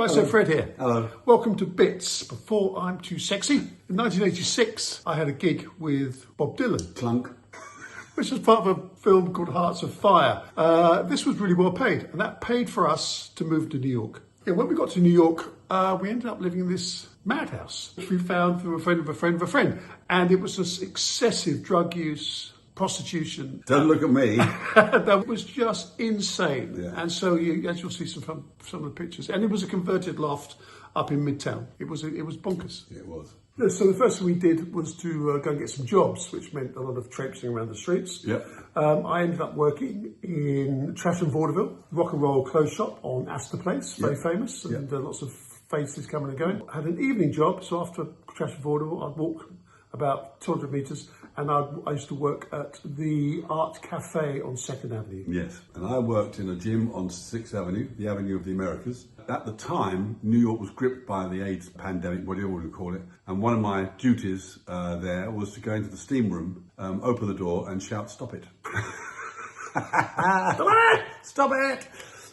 Right, so Fred here. Hello. Welcome to B.I.T.S. Before I'm Too Sexy. In 1986, I had a gig with Bob Dylan. Clunk. Which was part of a film called Hearts of Fire. This was really well paid, and that paid for us to move to New York. Yeah, when we got to New York, we ended up living in this madhouse, which we found through a friend of a friend of a friend. And it was this excessive drug use, prostitution. Don't look at me. That was just insane. Yeah. And so, as you'll see some of the pictures, and it was a converted loft up in Midtown. It was bonkers. Yeah, it was. So the first thing we did was to go and get some jobs, which meant a lot of traipsing around the streets. Yep. I ended up working in Trash and Vaudeville, rock and roll clothes shop on Astor Place, very famous, and lots of faces coming and going. I had an evening job, so after Trash and Vaudeville, I'd walk about 200 metres, and I used to work at the Art Cafe on 2nd Avenue. Yes, and I worked in a gym on 6th Avenue, the Avenue of the Americas. At the time, New York was gripped by the AIDS pandemic, whatever you want to call it, and one of my duties there was to go into the steam room, open the door and shout, "Stop it." Stop it! Stop it!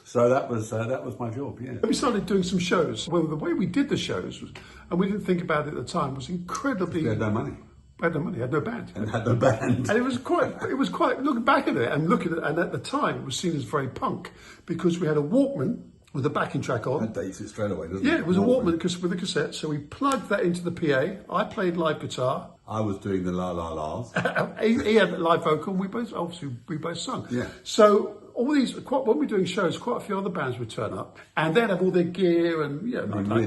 So that was my job, yeah. We started doing some shows. Well, the way we did the shows, and we didn't think about it at the time, was incredibly... We had no money. We had no money, had no band. And had no band. And it was quite, looking back at it, and at the time, it was seen as very punk, because we had a Walkman with a backing track on. That dates it straight away, doesn't it? Yeah, it was a Walkman with a cassette, so we plugged that into the PA. I played live guitar. I was doing the la-la-las. He had live vocal, and we both sung. Yeah. So all these, when we're doing shows, quite a few other bands would turn up, and they'd have all their gear and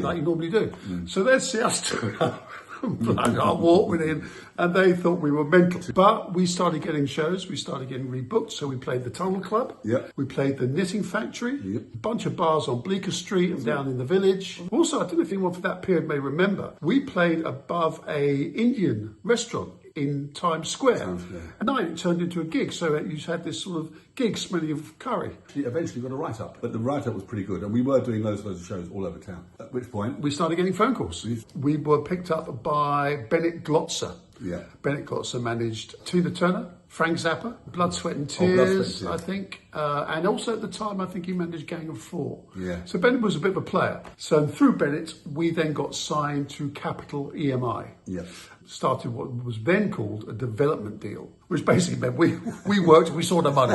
like you normally do. So they'd see us turn up, plug our Walkman in, and they thought we were mental. But we started getting shows, we started getting rebooked, so we played the Tunnel Club, we played the Knitting Factory, a bunch of bars on Bleecker Street and down in the Village. Also, I don't know if anyone for that period may remember, we played above a Indian restaurant in Times Square. At night it turned into a gig, so you had this sort of gig smelling of curry. She eventually got a write-up, but the write-up was pretty good, and we were doing loads of shows all over town. At which point we started getting phone calls. We were picked up by Bennett Glotzer. Yeah. Bennett Glotzer managed Tina Turner, Frank Zappa, Blood, Sweat and Tears, I think. And also at the time, I think he managed Gang of Four. Yeah. So Bennett was a bit of a player. So through Bennett, we then got signed to Capital EMI. Yeah. Started what was then called a development deal, which basically meant we worked, we saw the money.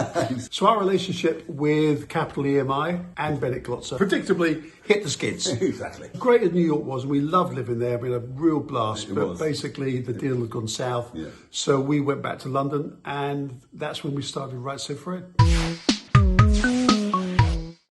So our relationship with Capital EMI and Bennett Glotzer predictably hit the skids. Exactly. Great as New York was, we loved living there, we had a real blast, but was. basically the deal had gone south. Yeah. So we went back to London, and that's when we started Right So Fred.